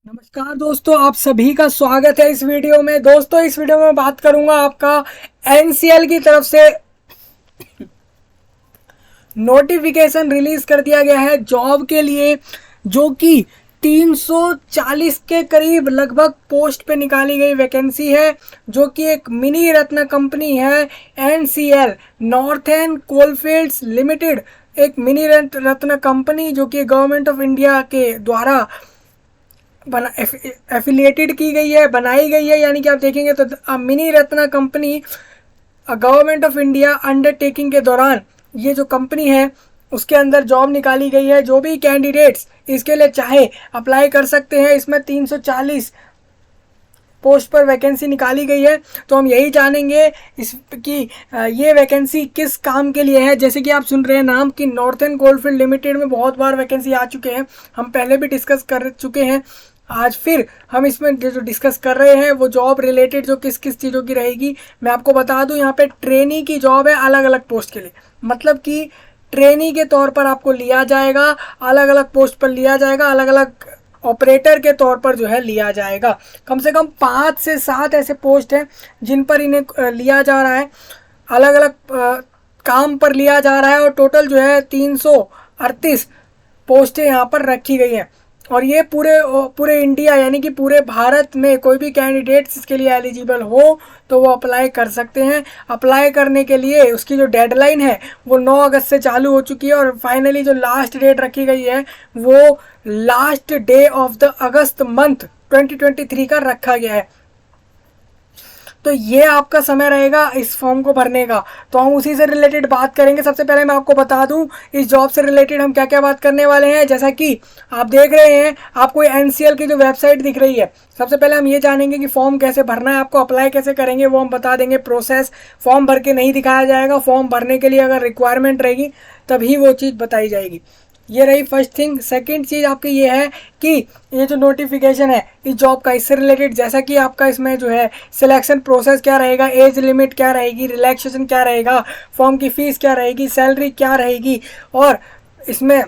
नमस्कार दोस्तों, आप सभी का स्वागत है इस वीडियो में। दोस्तों, इस वीडियो में बात करूंगा आपका एनसीएल की तरफ से नोटिफिकेशन रिलीज कर दिया गया है जॉब के लिए, जो कि 340 के करीब लगभग पोस्ट पे निकाली गई वैकेंसी है, जो कि एक मिनी रत्न कंपनी है। एनसीएल नॉर्थर्न कोलफील्ड्स लिमिटेड एक मिनी रत्न कंपनी जो कि गवर्नमेंट ऑफ इंडिया के द्वारा बना एफिलिएटेड की गई है, बनाई गई है। यानी कि आप देखेंगे तो mini Ratna company government of India undertaking के दौरान ये जो कंपनी है उसके अंदर जॉब निकाली गई है। जो भी कैंडिडेट्स इसके लिए चाहे अप्लाई कर सकते हैं। इसमें 340 पोस्ट पर वैकेंसी निकाली गई है। तो हम यही जानेंगे इसकी ये वैकेंसी किस काम के लिए है। जैसे कि आप सुन रहे हैं नाम कि नॉर्थर्न कोलफील्ड लिमिटेड में बहुत बार वैकेंसी आ चुके हैं, हम पहले भी डिस्कस कर चुके हैं। आज फिर हम इसमें जो डिस्कस कर रहे हैं वो जॉब रिलेटेड जो किस किस चीज़ों की रहेगी मैं आपको बता दूं। यहाँ पे ट्रेनी की जॉब है अलग अलग पोस्ट के लिए, मतलब कि ट्रेनी के तौर पर आपको लिया जाएगा, अलग अलग पोस्ट पर लिया जाएगा, अलग अलग ऑपरेटर के तौर पर जो है लिया जाएगा। कम से कम 5 से 7 ऐसे पोस्ट हैं जिन पर इन्हें लिया जा रहा है, अलग अलग काम पर लिया जा रहा है। और टोटल जो है 338 पोस्टें यहाँ पर रखी गई हैं। और ये पूरे पूरे इंडिया यानी कि पूरे भारत में कोई भी कैंडिडेट इसके लिए एलिजिबल हो तो वो अप्लाई कर सकते हैं। अप्लाई करने के लिए उसकी जो डेडलाइन है वो 9 अगस्त से चालू हो चुकी है, और फाइनली जो लास्ट डेट रखी गई है वो last day of the August month 2023 का रखा गया है। तो ये आपका समय रहेगा इस फॉर्म को भरने का। तो हम उसी से रिलेटेड बात करेंगे। सबसे पहले मैं आपको बता दूं इस जॉब से रिलेटेड हम क्या क्या बात करने वाले हैं। जैसा कि आप देख रहे हैं, आपको एनसीएल की जो वेबसाइट दिख रही है, सबसे पहले हम ये जानेंगे कि फॉर्म कैसे भरना है, आपको अप्लाई कैसे करेंगे वो हम बता देंगे। प्रोसेस फॉर्म भर के नहीं दिखाया जाएगा, फॉर्म भरने के लिए अगर रिक्वायरमेंट रहेगी तभी वो चीज़ बताई जाएगी। ये रही फर्स्ट थिंग। सेकंड चीज़ आपकी ये है कि ये जो नोटिफिकेशन है इस जॉब का, इससे रिलेटेड जैसा कि आपका इसमें जो है सिलेक्शन प्रोसेस क्या रहेगा, एज लिमिट क्या रहेगी, रिलैक्सेशन क्या रहेगा, फॉर्म की फ़ीस क्या रहेगी, सैलरी क्या रहेगी, और इसमें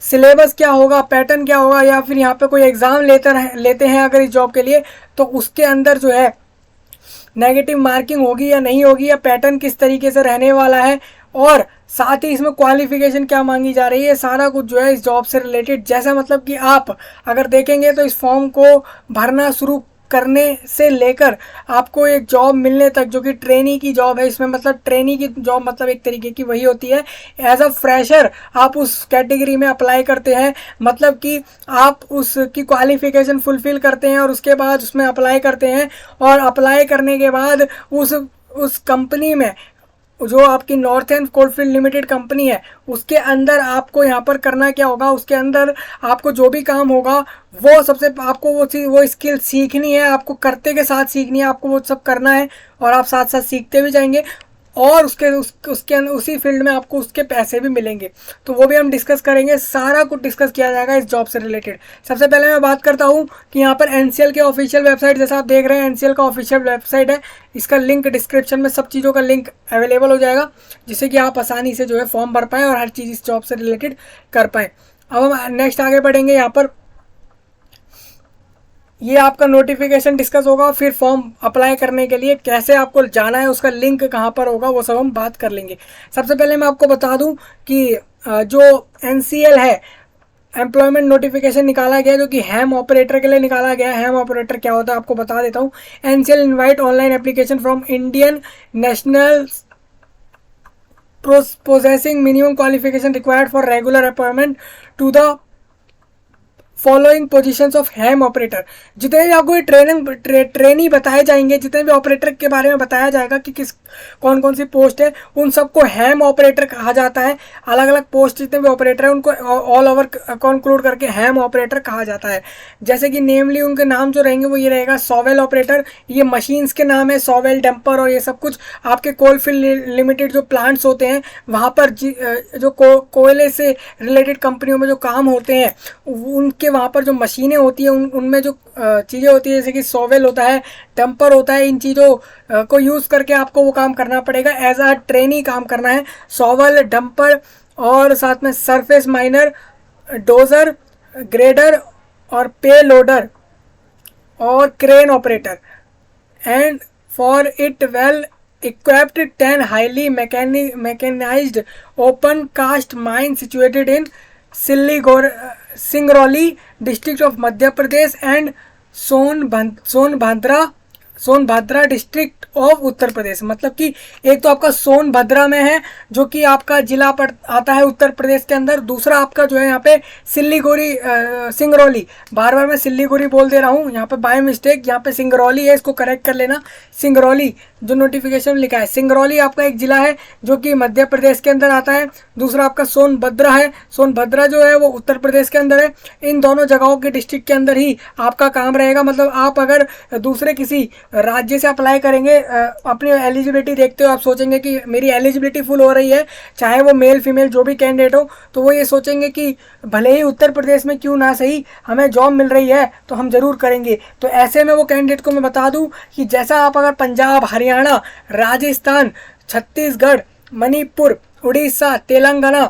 सिलेबस क्या होगा, पैटर्न क्या होगा, या फिर यहाँ पे कोई एग्ज़ाम लेते हैं अगर इस जॉब के लिए तो उसके अंदर जो है नेगेटिव मार्किंग होगी या नहीं होगी, या पैटर्न किस तरीके से रहने वाला है, और साथ ही इसमें क्वालिफिकेशन क्या मांगी जा रही है, सारा कुछ जो है इस जॉब से रिलेटेड। जैसा मतलब कि आप अगर देखेंगे तो इस फॉर्म को भरना शुरू करने से लेकर आपको एक जॉब मिलने तक, जो कि ट्रेनी की जॉब है, इसमें मतलब ट्रेनी की जॉब मतलब एक तरीके की वही होती है। एज अ फ्रेशर आप उस कैटेगरी में अप्लाई करते हैं, मतलब कि आप उसकी क्वालिफिकेशन फुलफिल करते हैं और उसके बाद उसमें अप्लाई करते हैं। और अप्लाई करने के बाद उस कंपनी में, जो आपकी नॉर्थर्न कोलफील्ड लिमिटेड कंपनी है, उसके अंदर आपको यहाँ पर करना क्या होगा, उसके अंदर आपको जो भी काम होगा वो सबसे आपको वो स्किल सीखनी है, आपको करते के साथ सीखनी है, आपको वो सब करना है और आप साथ साथ सीखते भी जाएंगे, और उसके उसी फील्ड में आपको उसके पैसे भी मिलेंगे। तो वो भी हम डिस्कस करेंगे, सारा कुछ डिस्कस किया जाएगा इस जॉब से रिलेटेड। सबसे पहले मैं बात करता हूँ कि यहाँ पर एनसीएल के ऑफिशियल वेबसाइट, जैसा आप देख रहे हैं एनसीएल का ऑफिशियल वेबसाइट है, इसका लिंक डिस्क्रिप्शन में सब चीज़ों का लिंक अवेलेबल हो जाएगा, जिससे कि आप आसानी से जो है फॉर्म भर पाएँ और हर चीज़ इस जॉब से रिलेटेड कर पाएँ। अब हम नेक्स्ट आगे बढ़ेंगे। यहाँ पर ये आपका नोटिफिकेशन डिस्कस होगा, फिर फॉर्म अप्लाई करने के लिए कैसे आपको जाना है, उसका लिंक कहाँ पर होगा, वो सब हम बात कर लेंगे। सबसे पहले मैं आपको बता दूं कि जो एनसीएल है, एम्प्लॉयमेंट नोटिफिकेशन निकाला गया जो कि हैम ऑपरेटर के लिए निकाला गया। हैम ऑपरेटर क्या होता है आपको बता देता हूँ। NCL invite online application from Indian national possessing minimum qualification required for regular appointment to the following positions of ham operator. जितने भी आपको ये ट्रेनी बताए जाएंगे, जितने भी ऑपरेटर के बारे में बताया जाएगा कि किस कौन कौन सी पोस्ट है, उन सबको हैम ऑपरेटर कहा जाता है। अलग अलग पोस्ट जितने भी ऑपरेटर हैं उनको ऑल ओवर कंक्लूड करके हैम ऑपरेटर कहा जाता है। जैसे कि नेमली उनके नाम जो रहेंगे वो ये रहेगा, सॉवेल ऑपरेटर, ये मशीन्स के नाम है, सॉवेल, डंपर और ये सब कुछ आपके कोलफील्ड लिमिटेड जो प्लांट्स होते हैं वहाँ पर जो कोयले से रिलेटेड कंपनियों में जो काम होते हैं उनके वहाँ पर जो मशीनें होती हैं उनमें जो चीज़ें होती है, जैसे कि सॉवेल होता है, डंपर होता है, इन चीज़ों को यूज़ करके आपको वो काम करना पड़ेगा। एज अ ट्रेनी काम करना है। सॉवेल, डंपर और साथ में सरफेस माइनर, डोजर, ग्रेडर और पे लोडर और crane operator, and for it well equipped 10 highly mechanized open cast mines situated in Singrauli district of Madhya Pradesh and Sonbhadra district of Uttar Pradesh. मतलब कि एक तो आपका सोनभद्रा में है जो कि आपका जिला पर आता है उत्तर प्रदेश के अंदर, दूसरा आपका जो है यहाँ पे सिंगरौली, बार बार मैं सिल्लीगुड़ी बोल दे रहा हूँ यहाँ पे बाय मिस्टेक, यहाँ पे सिंगरौली है, इसको करेक्ट कर लेना। सिंगरौली जो नोटिफिकेशन लिखा है, सिंगरौली आपका एक जिला है जो कि मध्य प्रदेश के अंदर आता है। दूसरा आपका सोनभद्रा है, सोनभद्रा जो है वो उत्तर प्रदेश के अंदर है। इन दोनों जगहों के डिस्ट्रिक्ट के अंदर ही आपका काम रहेगा। मतलब आप अगर दूसरे किसी राज्य से अप्लाई करेंगे, अपनी एलिजिबिलिटी देखते हो, आप सोचेंगे कि मेरी एलिजिबिलिटी फुल हो रही है, चाहे वो मेल फीमेल जो भी कैंडिडेट हो, तो वो ये सोचेंगे कि भले ही उत्तर प्रदेश में क्यों ना सही, हमें जॉब मिल रही है तो हम ज़रूर करेंगे। तो ऐसे में वो कैंडिडेट को मैं बता दूं कि जैसा आप अगर पंजाब, हरियाणा, राजस्थान, छत्तीसगढ़, मणिपुर, उड़ीसा, तेलंगाना,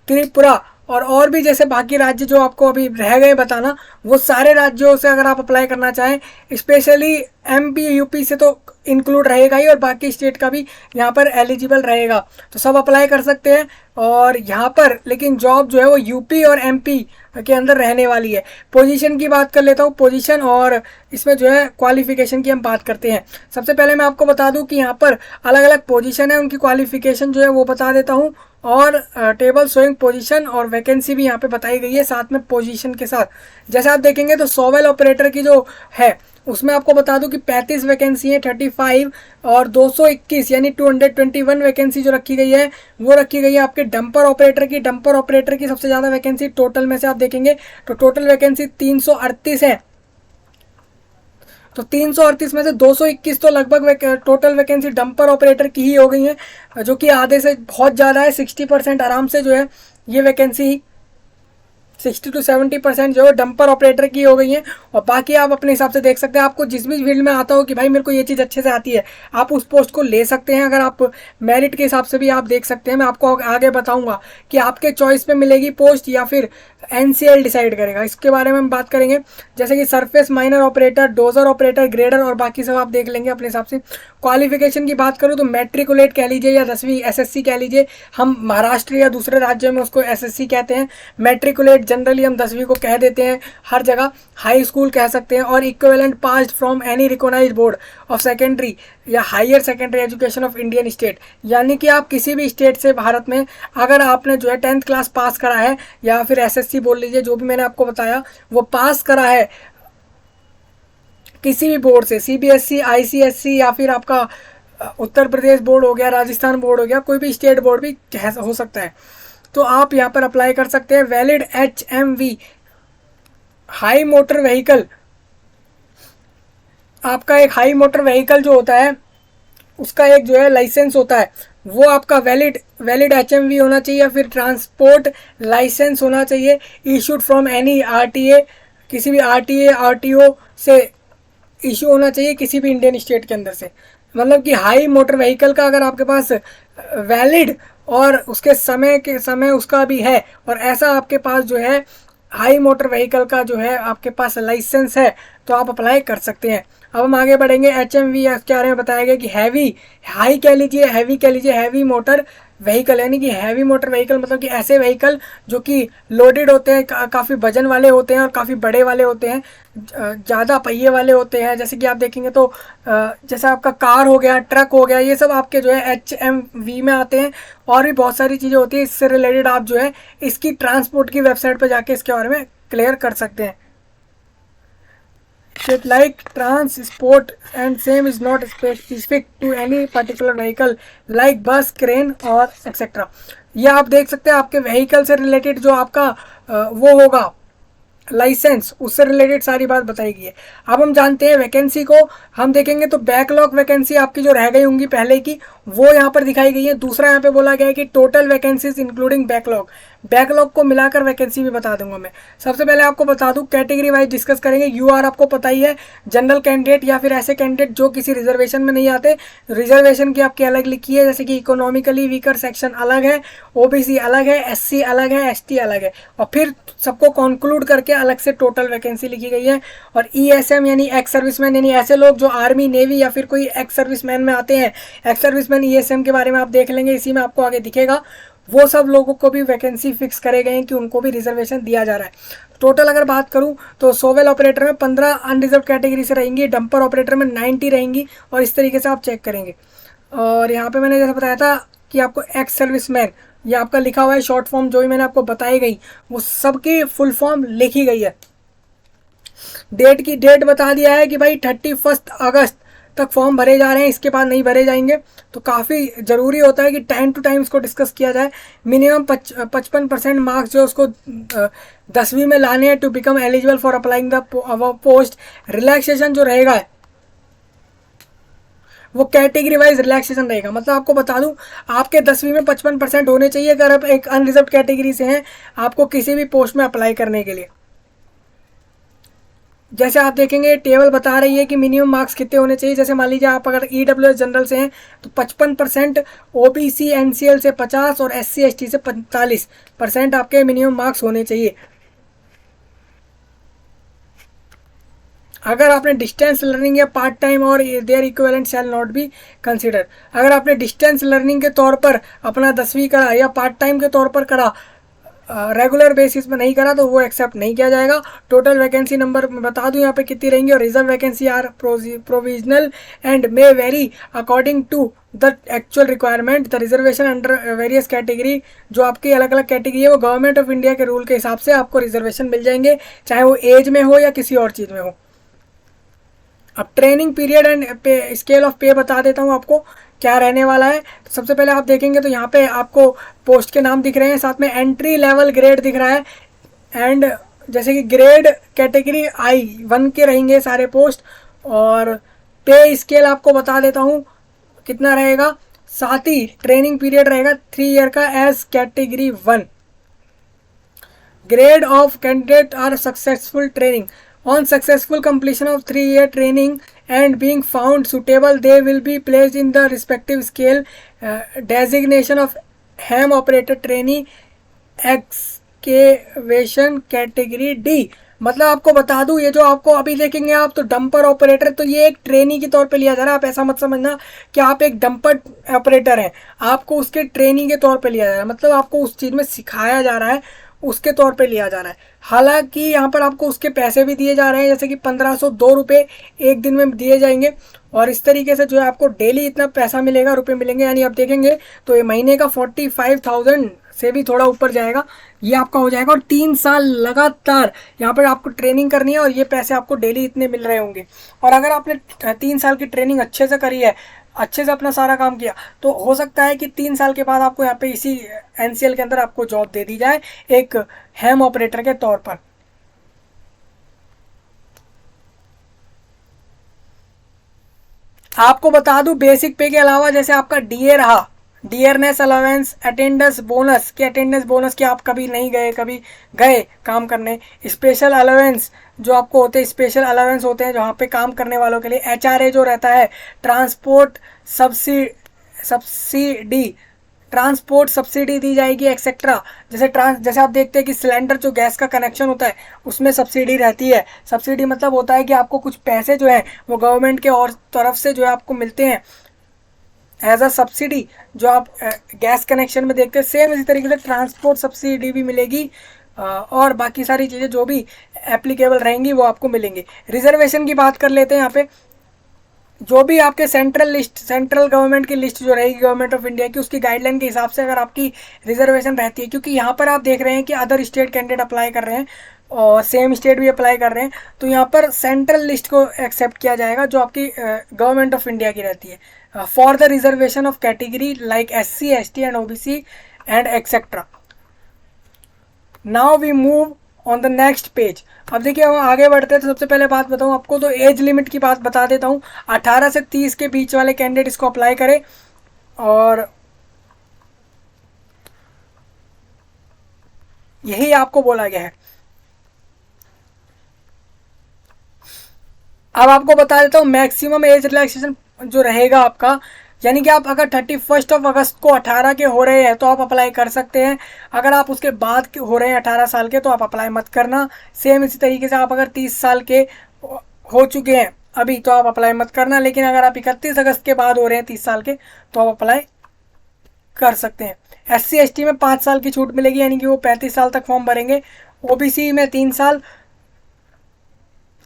त्रिपुरा और भी जैसे बाकी राज्य जो आपको अभी रह गए बताना, वो सारे राज्यों से अगर आप अप्लाई करना चाहें, स्पेशली एमपी यूपी से तो इंक्लूड रहेगा ही और बाकी स्टेट का भी यहाँ पर एलिजिबल रहेगा, तो सब अप्लाई कर सकते हैं। और यहाँ पर लेकिन जॉब जो है वो यूपी और एमपी के अंदर रहने वाली है। पोजीशन की बात कर लेता हूँ, पोजीशन और इसमें जो है क्वालिफिकेशन की हम बात करते हैं। सबसे पहले मैं आपको बता दूँ कि यहाँ पर अलग अलग पोजीशन है, उनकी क्वालिफिकेशन जो है वो बता देता हूँ, और टेबल शोइंग पोजीशन और वैकेंसी भी यहाँ पे बताई गई है साथ में पोजीशन के साथ। जैसे आप देखेंगे तो सोवेल ऑपरेटर की जो है उसमें आपको बता दूं कि 35 वैकेंसी है, 35 और 221 यानी 221 वैकेंसी जो रखी गई है वो रखी गई है आपके डंपर ऑपरेटर की। डंपर ऑपरेटर की सबसे ज़्यादा वैकेंसी टोटल में से आप देखेंगे तो टोटल वैकेंसी 338 है। तो 338 में से 221 तो लगभग टोटल वैकेंसी डंपर ऑपरेटर की ही हो गई है, जो कि आधे से बहुत ज़्यादा है। 60% आराम से जो है ये वैकेंसी 60 to 70% जो है डंपर ऑपरेटर की हो गई है। और बाकी आप अपने हिसाब से देख सकते हैं, आपको जिस भी फील्ड में आता हो कि भाई मेरे को ये चीज़ अच्छे से आती है, आप उस पोस्ट को ले सकते हैं। अगर आप मेरिट के हिसाब से भी आप देख सकते हैं, मैं आपको आगे बताऊंगा कि आपके चॉइस पे मिलेगी पोस्ट या फिर एनसीएल डिसाइड करेगा, इसके बारे में हम बात करेंगे। जैसे कि surface miner operator, dozer operator, grader और बाकी सब आप देख लेंगे अपने हिसाब से। क्वालिफिकेशन की बात करूँ तो मैट्रिकुलेट कह लीजिए या 10वीं एसएससी कह लीजिए, हम महाराष्ट्र या दूसरे राज्यों में उसको एसएससी कहते हैं। मैट्रिकुलेट जनरली हम 10वीं को कह देते हैं हर जगह, हाई स्कूल कह सकते हैं। और equivalent passed from any recognised board of secondary या higher secondary education of Indian state, यानी कि आप किसी भी स्टेट से भारत में अगर आपने जो है 10th क्लास पास करा है या फिर एसएससी बोल लीजिए, जो भी मैंने आपको बताया वो पास करा है किसी भी बोर्ड से, सीबीएसई, आईसीएसई या फिर आपका उत्तर प्रदेश बोर्ड हो गया, राजस्थान बोर्ड हो गया, कोई भी स्टेट बोर्ड भी हो सकता है, तो आप यहाँ पर अप्लाई कर सकते हैं। Valid HMV high motor vehicle, आपका एक हाई मोटर व्हीकल जो होता है उसका एक जो है लाइसेंस होता है, वो आपका वैलिड HMV होना चाहिए या फिर ट्रांसपोर्ट लाइसेंस होना चाहिए, इशूड फ्रॉम एनी RTA, किसी भी RTA RTO से इशू होना चाहिए किसी भी इंडियन स्टेट के अंदर से। मतलब कि हाई मोटर व्हीकल का अगर आपके पास वैलिड और उसके समय उसका भी है, और ऐसा आपके पास जो है हाई मोटर व्हीकल का जो है आपके पास लाइसेंस है, तो आप अप्लाई कर सकते हैं। अब हम आगे बढ़ेंगे। HMV के बारे में बताया गया कि हैवी, हाई कह लीजिए, हैवी कह लीजिए, हैवी मोटर व्हीकल, यानी कि हैवी मोटर व्हीकल मतलब कि ऐसे व्हीकल जो कि लोडेड होते हैं, काफ़ी वजन वाले होते हैं और काफ़ी बड़े वाले होते हैं, ज़्यादा पहिए वाले होते हैं। जैसे कि आप देखेंगे तो जैसे आपका कार हो गया, ट्रक हो गया, ये सब आपके जो है HMV में आते हैं। और भी बहुत सारी चीज़ें होती है इससे रिलेटेड, आप जो है इसकी ट्रांसपोर्ट की वेबसाइट पर जाके इसके बारे में क्लियर कर सकते हैं। Shit like transport and same is not specific to any particular vehicle like bus, crane और etc. ये आप देख सकते हैं आपके व्हीकल से रिलेटेड जो आपका वो होगा लाइसेंस, उससे रिलेटेड सारी बात बताई गई है। अब हम जानते हैं वैकेंसी को, हम देखेंगे तो बैकलॉग वैकेंसी आपकी जो रह गई होंगी पहले की वो यहाँ पर दिखाई गई है। दूसरा यहाँ पे बोला गया है कि total vacancies including backlog, backlog को मिलाकर वैकेंसी भी बता दूंगा मैं। सबसे पहले आपको बता दूं, कैटेगरी वाइज डिस्कस करेंगे। यूआर आपको पता ही है, जनरल कैंडिडेट या फिर ऐसे कैंडिडेट जो किसी रिजर्वेशन में नहीं आते। रिजर्वेशन की आपकी अलग लिखी है, जैसे कि इकोनॉमिकली वीकर सेक्शन अलग है, ओबीसी अलग है, एससी अलग है, एसटी अलग है, और फिर सबको कंक्लूड करके अलग से टोटल वैकेंसी लिखी गई है। और ईएसएम यानी एक्स सर्विसमैन, यानी ऐसे लोग जो आर्मी नेवी या फिर कोई एक्स सर्विसमैन में आते हैं, एक्स सर्विसमैन ईएसएम के बारे में आप देख लेंगे, इसी में आपको आगे दिखेगा। वो सब लोगों को भी वैकेंसी फिक्स करे गए हैं कि उनको भी रिजर्वेशन दिया जा रहा है। टोटल अगर बात करूं तो सोवेल ऑपरेटर में 15 अनरिजर्व कैटेगरी से रहेंगी, डंपर ऑपरेटर में 90 रहेंगी, और इस तरीके से आप चेक करेंगे। और यहाँ पे मैंने जैसे बताया था कि आपको एक्स सर्विसमैन, ये आपका लिखा हुआ है शॉर्ट फॉर्म, जो भी मैंने आपको बताई गई वो सबकी फुल फॉर्म लिखी गई है। डेट बता दिया है कि भाई 31 अगस्त तक फॉर्म भरे जा रहे हैं, इसके बाद नहीं भरे जाएंगे। तो काफ़ी ज़रूरी होता है कि टाइम टू टाइम इसको डिस्कस किया जाए। मिनिमम 55% मार्क्स जो उसको 10वीं में लाने हैं to become eligible for applying the post. Relaxation जो रहेगा वो कैटेगरी वाइज रिलैक्सेशन रहेगा। मतलब आपको बता दूं, आपके 10वीं में 55% होने चाहिए अगर आप एक अनरिजर्व कैटेगरी से हैं, आपको किसी भी पोस्ट में अप्लाई करने के लिए। जैसे आप देखेंगे टेबल बता रही है कि मिनिमम मार्क्स कितने होने चाहिए। जैसे मान लीजिए आप अगर ईडब्ल्यूएस जनरल से हैं तो 55%, ओबीसी एनसीएल से 50 और एससी एसटी से 45% आपके मिनिमम मार्क्स होने चाहिए। अगर आपने डिस्टेंस लर्निंग या पार्ट टाइम और there equivalent shall not be consider. अगर आपने डिस्टेंस लर्निंग के तौर पर अपना 10वीं करा या पार्ट टाइम के तौर पर करा, रेगुलर बेसिस पे नहीं करा, तो वो एक्सेप्ट नहीं किया जाएगा। टोटल वैकेंसी नंबर मैं बता दूं यहाँ पे कितनी रहेंगी। और reserve vacancy are provisional and may vary according to the actual requirement. The reservation under various category, जो आपकी अलग अलग कैटेगरी है वो गवर्नमेंट ऑफ इंडिया के रूल के हिसाब से आपको रिजर्वेशन मिल जाएंगे, चाहे वो एज में हो या किसी और चीज़ में हो। अब ट्रेनिंग पीरियड एंड पे स्केल ऑफ पे बता देता हूँ आपको क्या रहने वाला है। तो सबसे पहले आप देखेंगे तो यहाँ पे आपको पोस्ट के नाम दिख रहे हैं, साथ में एंट्री लेवल ग्रेड दिख रहा है। एंड जैसे कि ग्रेड कैटेगरी I1 के रहेंगे सारे पोस्ट। और पे स्केल आपको बता देता हूँ कितना रहेगा। साथ ही ट्रेनिंग पीरियड रहेगा 3 ईयर का age category 1। Grade of candidate are successful training. On successful completion of 3-year training and being found suitable, they will be placed in the respective scale designation of ham operator trainee excavation category D। मतलब आपको बता दूं, ये जो आपको अभी देखेंगे आप तो डंपर ऑपरेटर, तो ये एक ट्रेनी के तौर पे लिया जा रहा है। आप ऐसा मत समझना कि आप एक डंपर ऑपरेटर हैं, आपको उसके ट्रेनी के तौर पे लिया जा रहा है। मतलब आपको उस चीज़ में सिखाया जा रहा है, उसके तौर पे लिया जा रहा है। हालांकि यहाँ पर आपको उसके पैसे भी दिए जा रहे हैं, जैसे कि 1502 रुपये एक दिन में दिए जाएंगे। और इस तरीके से जो है आपको डेली इतना पैसा मिलेगा, रुपये मिलेंगे। यानी आप देखेंगे तो ये महीने का 45,000 से भी थोड़ा ऊपर जाएगा, ये आपका हो जाएगा। और 3 साल लगातार यहाँ पर आपको ट्रेनिंग करनी है और ये पैसे आपको डेली इतने मिल रहे होंगे। और अगर आपने 3 साल की ट्रेनिंग अच्छे से करी है, अच्छे से अपना सारा काम किया, तो हो सकता है कि 3 साल के बाद आपको यहाँ पे इसी एनसीएल के अंदर आपको जॉब दे दी जाए एक हैम ऑपरेटर के तौर पर। आपको बता दूं बेसिक पे के अलावा जैसे आपका डीए रहा, डियरनेस अलावेंस, अटेंडेंस बोनस, कि अटेंडेंस बोनस कि आप कभी नहीं गए, कभी गए काम करने। स्पेशल अलावेंस जो आपको होते हैं, स्पेशल अलावेंस होते हैं जहाँ पे काम करने वालों के लिए। एचआरए जो रहता है, ट्रांसपोर्ट सब्सिडी, ट्रांसपोर्ट सब्सिडी दी जाएगी एक्सेट्रा। जैसे आप देखते हैं कि सिलेंडर जो गैस का कनेक्शन होता है उसमें सब्सिडी रहती है। सब्सिडी मतलब होता है कि आपको कुछ पैसे जो हैं वो गवर्नमेंट के और तरफ से जो है आपको मिलते हैं एज अ सब्सिडी, जो आप गैस कनेक्शन में देखते हैं। सेम इसी तरीके से ट्रांसपोर्ट सब्सिडी भी मिलेगी और बाकी सारी चीज़ें जो भी एप्लीकेबल रहेंगी वो आपको मिलेंगी। रिजर्वेशन की बात कर लेते हैं। यहाँ पे जो भी आपके सेंट्रल गवर्नमेंट की लिस्ट जो रहेगी गवर्नमेंट ऑफ इंडिया की, उसकी गाइडलाइन के हिसाब से अगर आपकी रिजर्वेशन रहती है, क्योंकि यहाँ पर आप देख रहे हैं कि अदर स्टेट कैंडिडेट अप्लाई कर रहे हैं और सेम स्टेट भी अप्लाई कर रहे हैं, तो यहाँ पर सेंट्रल लिस्ट को एक्सेप्ट किया जाएगा जो आपकी गवर्नमेंट ऑफ इंडिया की रहती है for the reservation of category like SC, ST and OBC and etcetera. Now we move on the next page. अब देखिए हम आगे बढ़ते हैं तो सबसे पहले बात बताऊं आपको, तो एज लिमिट की बात बता देता हूं। 18 से 30 के बीच वाले कैंडिडेट इसको अप्लाई करें। और यही आपको बोला गया है। अब आपको बता देता हूँ मैक्सिमम एज रिलैक्सेशन जो रहेगा आपका, यानी कि आप अगर 31 अगस्त को 18 के हो रहे हैं तो आप अप्लाई कर सकते हैं। अगर आप उसके बाद के हो रहे हैं 18 साल के तो आप अप्लाई मत करना। सेम इसी तरीके से आप अगर 30 साल के हो चुके हैं अभी तो आप अप्लाई मत करना। लेकिन अगर आप 31 अगस्त के बाद हो रहे हैं 30 साल के तो आप अप्लाई कर सकते हैं। SC ST में 5 साल की छूट मिलेगी, यानी कि वो 35 साल तक फॉर्म भरेंगे। OBC में 3 साल,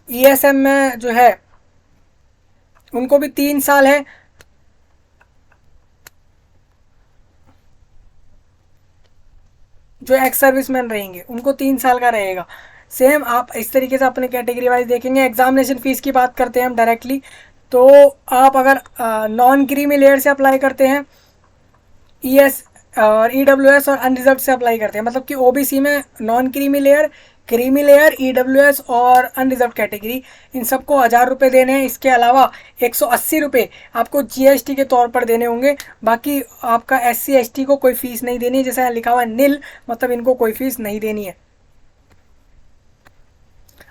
ESM में जो है उनको भी 3 साल है। जो एक्स सर्विसमैन रहेंगे उनको 3 साल का रहेगा। सेम आप इस तरीके से अपने कैटेगरी वाइज देखेंगे। एग्जामिनेशन फीस की बात करते हैं हम डायरेक्टली, तो आप अगर नॉन क्रीमी लेयर से अप्लाई करते हैं, ES और EWS और अनरिजर्व से अप्लाई करते हैं, मतलब कि OBC में नॉन क्रीमी लेयर, EWS और अनरिजर्व कैटेगरी, इन सबको 1000 रुपये देने हैं। इसके अलावा 180 रुपये आपको GST के तौर पर देने होंगे। बाकी आपका SC ST को कोई फीस नहीं देनी है, जैसा लिखा हुआ है नील, मतलब इनको कोई फीस नहीं देनी है।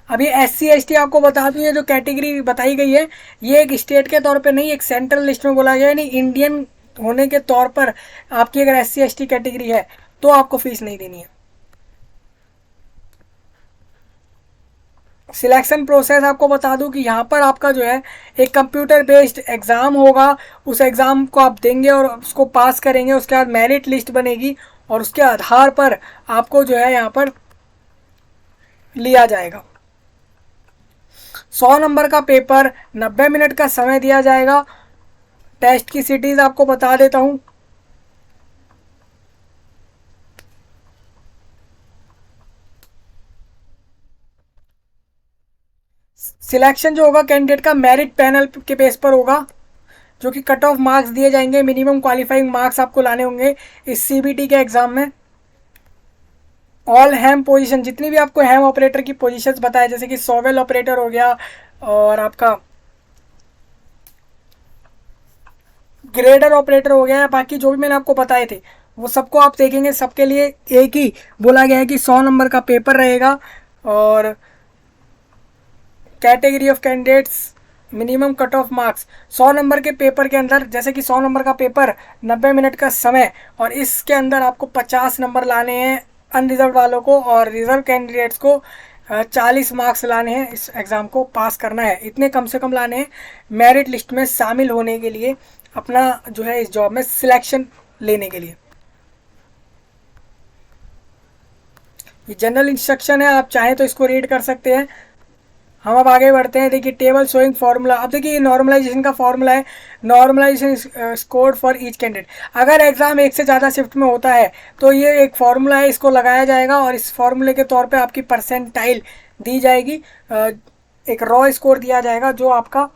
अभी SC ST आपको बता दूँ, ये जो कैटेगरी बताई गई है ये एक स्टेट के तौर पे नहीं, एक सेंट्रल लिस्ट में बोला गया है। नहीं, इंडियन होने के तौर पर आपकी अगर SC ST कैटेगरी है तो आपको फीस नहीं देनी है। सिलेक्शन प्रोसेस आपको बता दूं कि यहाँ पर आपका जो है एक कंप्यूटर बेस्ड एग्ज़ाम होगा। उस एग्ज़ाम को आप देंगे और उसको पास करेंगे, उसके बाद मेरिट लिस्ट बनेगी और उसके आधार पर आपको जो है यहाँ पर लिया जाएगा। 100 नंबर का पेपर, 90 मिनट का समय दिया जाएगा। टेस्ट की सिटीज़ आपको बता देता हूँ। सिलेक्शन जो होगा कैंडिडेट का मेरिट पैनल के बेस पर होगा, जो कि कट ऑफ मार्क्स दिए जाएंगे। मिनिमम क्वालिफाइंग मार्क्स आपको लाने होंगे इस CBT के एग्ज़ाम में। ऑल हैम पोजीशन, जितनी भी आपको हैम ऑपरेटर की पोजीशंस बताए, जैसे कि सॉवेल ऑपरेटर हो गया और आपका ग्रेडर ऑपरेटर हो गया, बाकी जो भी मैंने आपको बताए थे वो सबको आप देखेंगे। सबके लिए एक ही बोला गया है कि 100 नंबर का पेपर रहेगा और category of candidates, minimum cut off marks. 100 number के पेपर के अंदर, जैसे कि 100 नंबर का पेपर, 90 मिनट का समय, और इसके अंदर आपको 50 नंबर लाने हैं अनरिजर्व वालों को, और रिजर्व कैंडिडेट्स को 40 मार्क्स लाने हैं। इस एग्ज़ाम को पास करना है, इतने कम से कम लाने हैं मेरिट लिस्ट में शामिल होने के लिए, अपना जो है इस जॉब में सिलेक्शन लेने के लिए। ये जनरल इंस्ट्रक्शन है, आप चाहें तो इसको रीड कर सकते हैं। हम अब आगे बढ़ते हैं। देखिए टेबल शोइंग फार्मूला। अब देखिए ये नॉर्मलाइजेशन का फार्मूला है। Normalization score for each candidate. अगर एग्जाम एक से ज़्यादा शिफ्ट में होता है तो ये एक फार्मूला है, इसको लगाया जाएगा और इस फार्मूले के तौर पे आपकी परसेंटाइल दी जाएगी। एक रॉ स्कोर दिया जाएगा जो आपका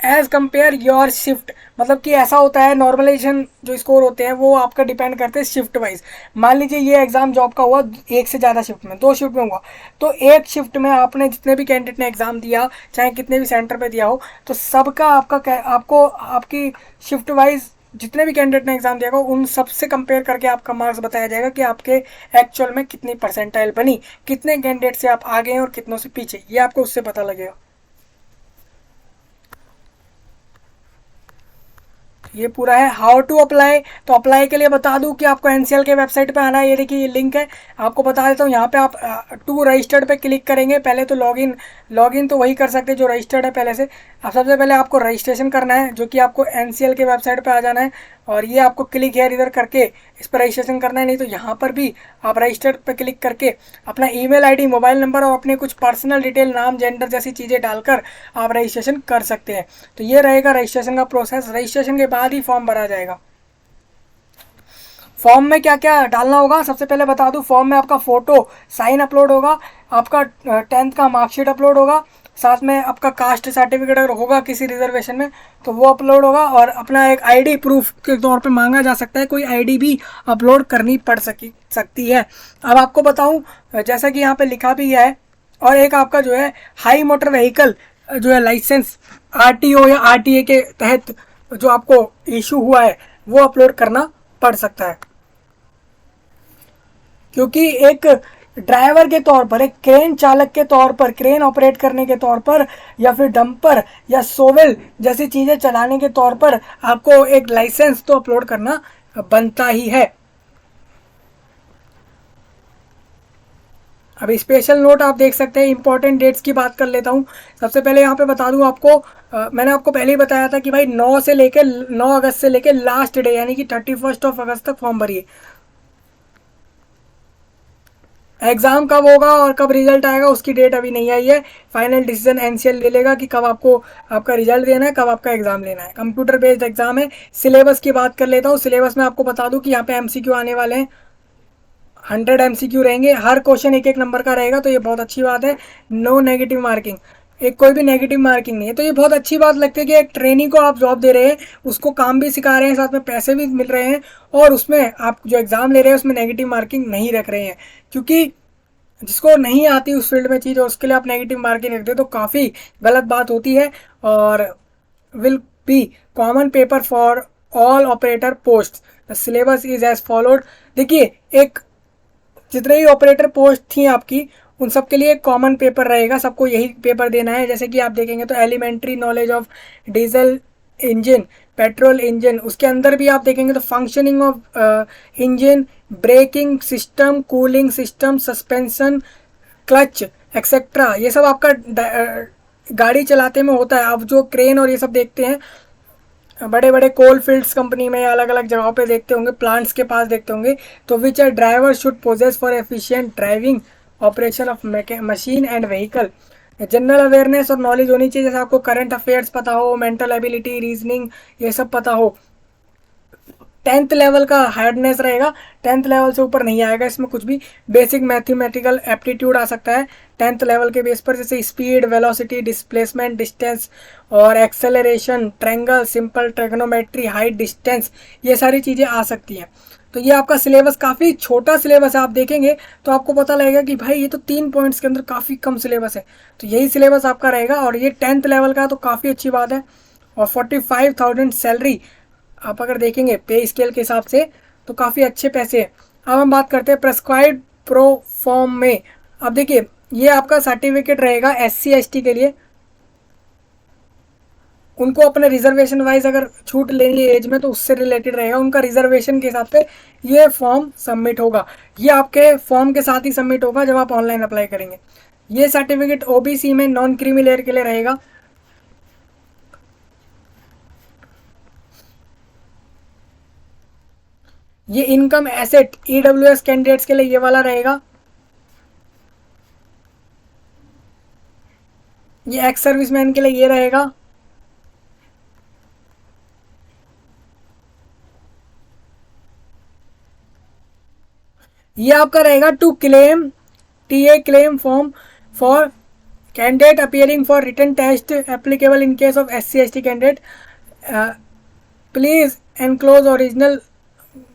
एज कंपेयर योर शिफ्ट, मतलब कि ऐसा होता है नॉर्मलाइजेशन जो स्कोर होते हैं वो आपका डिपेंड करते हैं शिफ्ट वाइज। मान लीजिए ये एग्जाम जॉब का हुआ एक से ज़्यादा शिफ्ट में, 2 शिफ्ट में हुआ, तो एक शिफ्ट में आपने जितने भी कैंडिडेट ने एग्जाम दिया, चाहे कितने भी सेंटर पे दिया हो, तो सबका आपको आपकी शिफ्ट वाइज जितने भी कैंडिडेट ने एग्जाम दिया हो उन सबसे कंपेयर करके आपका मार्क्स बताया जाएगा कि आपके एक्चुअल में कितनी परसेंटाइल बनी, कितने कैंडिडेट से आप आगे हैं और कितनों से पीछे, ये आपको उससे पता लगेगा। ये पूरा है हाउ टू अप्लाई। तो अप्लाई के लिए बता दूं कि आपको NCL के वेबसाइट पे आना है। ये देखिए ये लिंक है, आपको बता देता हूँ। यहाँ पे आप टू रजिस्टर्ड पे क्लिक करेंगे। पहले तो लॉगिन तो वही कर सकते हैं जो रजिस्टर्ड है पहले से। अब सबसे पहले आपको रजिस्ट्रेशन करना है, जो कि आपको NCL के वेबसाइट पे आ जाना है और ये आपको क्लिक हेयर इधर करके इस पर रजिस्ट्रेशन करना है। नहीं तो यहाँ पर भी आप रजिस्टर्ड पे क्लिक करके अपना ईमेल आईडी, मोबाइल नंबर और अपने कुछ पर्सनल डिटेल, नाम, जेंडर जैसी चीज़ें डालकर आप रजिस्ट्रेशन कर सकते हैं। तो ये रहेगा रजिस्ट्रेशन का प्रोसेस। रजिस्ट्रेशन के बाद ही फॉर्म भरा जाएगा। फॉर्म में क्या क्या डालना होगा, सबसे पहले बता दूं, फॉर्म में आपका फ़ोटो साइन अपलोड होगा, आपका 10th का मार्कशीट अपलोड होगा, साथ में आपका कास्ट सर्टिफिकेट अगर होगा किसी रिजर्वेशन में तो वो अपलोड होगा, और अपना एक आईडी प्रूफ के तौर पे मांगा जा सकता है, कोई आईडी भी अपलोड करनी पड़ सकती है। अब आपको बताऊं, जैसा कि यहाँ पे लिखा भी है, और एक आपका जो है हाई मोटर व्हीकल जो है लाइसेंस RTO या RTA के तहत जो आपको इशू हुआ है वो अपलोड करना पड़ सकता है। क्योंकि एक ड्राइवर के तौर पर, एक क्रेन चालक के तौर पर, क्रेन ऑपरेट करने के तौर पर, या फिर डंपर या सोवेल जैसी चीज़ें चलाने के तौर पर आपको एक लाइसेंस तो अपलोड करना बनता ही है। अभी स्पेशल नोट आप देख सकते हैं, इंपॉर्टेंट डेट्स की बात कर लेता हूँ। सबसे पहले यहाँ पे बता दूँ आपको, मैंने आपको पहले ही बताया था कि भाई 9 अगस्त से लेके लास्ट डे यानी कि 31 अगस्त तक फॉर्म भरिए। एग्ज़ाम कब होगा और कब रिजल्ट आएगा उसकी डेट अभी नहीं आई है। फाइनल डिसीजन एनसीएल ले लेगा कि कब आपको आपका रिजल्ट देना है, कब आपका एग्ज़ाम लेना है। कंप्यूटर बेस्ड एग्जाम है। सिलेबस की बात कर लेता हूँ। सिलेबस में आपको बता दूँ कि यहाँ पे एमसीक्यू आने वाले हैं, 100 एमसीक्यू रहेंगे। हर क्वेश्चन एक एक नंबर का रहेगा, तो ये बहुत अच्छी बात है। नो नेगेटिव मार्किंग, एक कोई भी नेगेटिव मार्किंग नहीं है, तो ये बहुत अच्छी बात लगती है कि एक ट्रेनी को आप जॉब दे रहे हैं, उसको काम भी सिखा रहे हैं, साथ में पैसे भी मिल रहे हैं, और उसमें आप जो एग्ज़ाम ले रहे हैं उसमें नेगेटिव मार्किंग नहीं रख रहे हैं। क्योंकि जिसको नहीं आती उस फील्ड में चीज़ और उसके लिए आप नेगेटिव मार्किंग रखते तो काफ़ी गलत बात होती है। और will be common paper for all operator post, the syllabus is as followed. देखिए, एक जितने भी ऑपरेटर पोस्ट थी आपकी, उन सब के लिए कॉमन पेपर रहेगा, सबको यही पेपर देना है। जैसे कि आप देखेंगे तो elementary knowledge of diesel engine, petrol engine, उसके अंदर भी आप देखेंगे तो functioning of engine, braking system, cooling system, suspension, clutch etcetera, ये सब आपका गाड़ी चलाते में होता है। आप जो क्रेन और ये सब देखते हैं बड़े बड़े कोल फील्ड्स कंपनी में, अलग अलग जगहों पे देखते होंगे, प्लांट्स के पास देखते होंगे, तो which a driver should possess for efficient driving operation of machine and vehicle. General awareness और नॉलेज होनी चाहिए, जैसे आपको करंट अफेयर्स पता हो, मेंटल एबिलिटी, रीजनिंग, ये सब पता हो। 10th लेवल का हार्डनेस रहेगा, 10th लेवल से ऊपर नहीं आएगा इसमें कुछ भी। बेसिक मैथमेटिकल एप्टीट्यूड आ सकता है 10th लेवल के बेस पर, जैसे स्पीड, वेलोसिटी, डिस्प्लेसमेंट, डिस्टेंस और acceleration, triangle, simple trigonometry, height, distance, ये सारी चीज़ें आ सकती हैं। तो ये आपका सिलेबस काफ़ी छोटा सिलेबस है। आप देखेंगे तो आपको पता लगेगा कि भाई ये तो 3 पॉइंट्स के अंदर काफ़ी कम सिलेबस है। तो यही सिलेबस आपका रहेगा, और ये 10th लेवल का, तो काफ़ी अच्छी बात है। और 45,000 सैलरी आप अगर देखेंगे पे स्केल के हिसाब से तो काफ़ी अच्छे पैसे हैं। अब हम बात करते हैं प्रेस्क्राइब्ड प्रो फॉर्म में। अब देखिए, ये आपका सर्टिफिकेट रहेगा SC ST के लिए, उनको अपने रिजर्वेशन वाइज अगर छूट लेनी है एज में तो उससे रिलेटेड रहेगा, उनका रिजर्वेशन के हिसाब से ये फॉर्म सबमिट होगा। ये आपके फॉर्म के साथ ही सबमिट होगा जब आप ऑनलाइन अप्लाई करेंगे। ये सर्टिफिकेट OBC में नॉन क्रीमी लेयर के लिए रहेगा। ये इनकम एसेट EWS कैंडिडेट्स के लिए ये वाला रहेगा। ये एक्स सर्विसमैन के लिए ये रहेगा। ये आपका रहेगा to claim TA claim form for candidate appearing for written test applicable in case of SC ST candidate. Please enclose original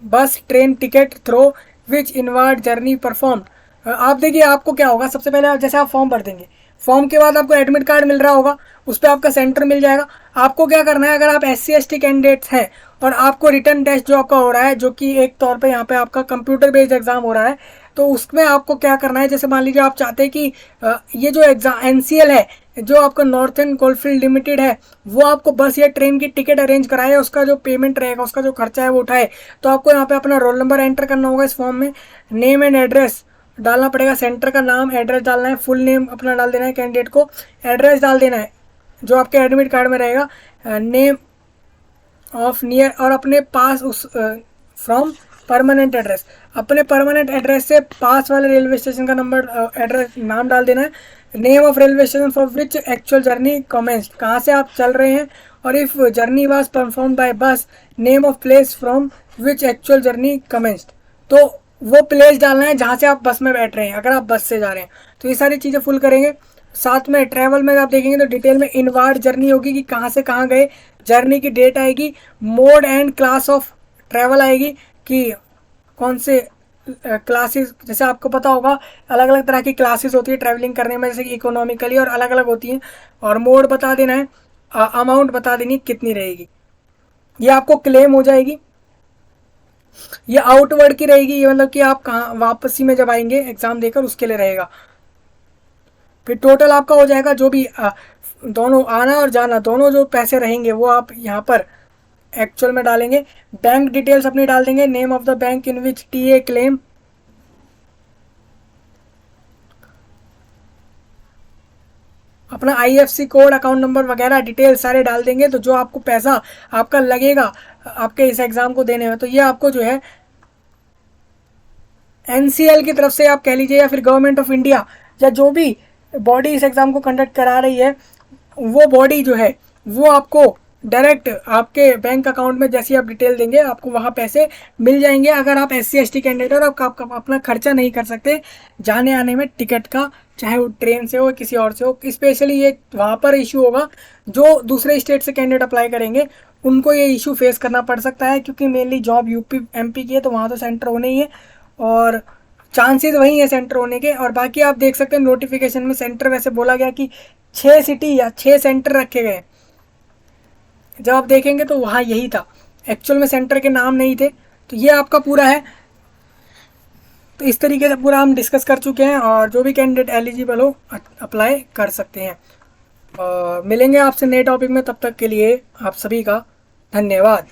bus train ticket through which inward journey perform. आप देखिए, आपको क्या होगा, सबसे पहले जैसे आप फॉर्म भर देंगे, फॉर्म के बाद आपको एडमिट कार्ड मिल रहा होगा, उस पर आपका सेंटर मिल जाएगा। आपको क्या करना है, अगर आप SC ST कैंडिडेट्स हैं और आपको रिटर्न टेस्ट जो आपका हो रहा है, जो कि एक तौर पे यहाँ पे आपका कंप्यूटर बेस्ड एग्जाम हो रहा है, तो उसमें आपको क्या करना है, जैसे मान लीजिए आप चाहते हैं कि ये जो एग्जाम NCL है, जो आपका नॉर्थर्न कोलफील्ड लिमिटेड है, वो आपको बस या ट्रेन की टिकट अरेंज कराए, उसका जो पेमेंट रहेगा, उसका जो खर्चा है वो उठाए, तो आपको यहाँ पे अपना रोल नंबर एंटर करना होगा इस फॉर्म में, नेम एंड एड्रेस डालना पड़ेगा, सेंटर का नाम, एड्रेस डालना है, फुल नेम अपना डाल देना है, कैंडिडेट को एड्रेस डाल देना है जो आपके एडमिट कार्ड में रहेगा, नेम ऑफ नियर, और अपने पास उस फ्रॉम परमानेंट एड्रेस, अपने परमानेंट एड्रेस से पास वाले रेलवे स्टेशन का नंबर, एड्रेस, नाम डाल देना है, name of railway station for which actual journey commenced, कहाँ से आप चल रहे हैं, और if journey was perform by bus, name of place from which actual journey commenced, तो वो प्लेस डालना है जहाँ से आप बस में बैठ रहे हैं, अगर आप बस से जा रहे हैं तो ये सारी चीज़ें फुल करेंगे। साथ में ट्रैवल में आप देखेंगे तो डिटेल में इनवार्ड जर्नी होगी कि कहाँ से कहाँ गए, जर्नी की डेट आएगी, mode and class of travel आएगी कि कौन से क्लासेस, जैसे आपको पता होगा अलग अलग तरह की क्लासेस होती है ट्रैवलिंग करने में, जैसे कि इकोनॉमिकली और अलग अलग होती हैं, और मोड बता देना है, अमाउंट बता देनी कितनी रहेगी, ये आपको क्लेम हो जाएगी। ये आउटवर्ड की रहेगी, ये मतलब कि आप कहाँ वापसी में जब आएंगे एग्जाम देकर उसके लिए रहेगा। फिर टोटल आपका हो जाएगा जो भी दोनों आना और जाना दोनों जो पैसे रहेंगे वो आप यहाँ पर एक्चुअल में डालेंगे। बैंक डिटेल्स अपनी डाल देंगे, name of the bank in which TA claim, अपना आईएफसी कोड, अकाउंट नंबर वगैरह डिटेल सारे डाल देंगे। तो जो आपको पैसा आपका लगेगा आपके इस एग्ज़ाम को देने में, तो ये आपको जो है एनसीएल की तरफ से आप कह लीजिए या फिर गवर्नमेंट ऑफ इंडिया या जो भी बॉडी इस एग्ज़ाम को कंडक्ट करा रही है वो बॉडी जो है वो आपको डायरेक्ट आपके बैंक अकाउंट में जैसी आप डिटेल देंगे आपको वहाँ पैसे मिल जाएंगे। अगर आप SC ST कैंडिडेट और आप अपना खर्चा नहीं कर सकते जाने आने में टिकट का, चाहे वो ट्रेन से हो किसी और से हो, स्पेशली ये वहाँ पर इशू होगा जो दूसरे स्टेट से कैंडिडेट अप्लाई करेंगे उनको ये इशू फेस करना पड़ सकता है, क्योंकि मेनली जॉब यूपी MP की है तो वहाँ तो सेंटर होने ही है और चांसेस वही है सेंटर होने के। और बाकी आप देख सकते हैं नोटिफिकेशन में सेंटर वैसे बोला गया कि 6 सिटी या 6 सेंटर रखे गए, जब आप देखेंगे तो वहाँ यही था, एक्चुअल में सेंटर के नाम नहीं थे। तो ये आपका पूरा है, तो इस तरीके से पूरा हम डिस्कस कर चुके हैं और जो भी कैंडिडेट एलिजिबल हो अप्लाई कर सकते हैं। और मिलेंगे आपसे नए टॉपिक में, तब तक के लिए आप सभी का धन्यवाद।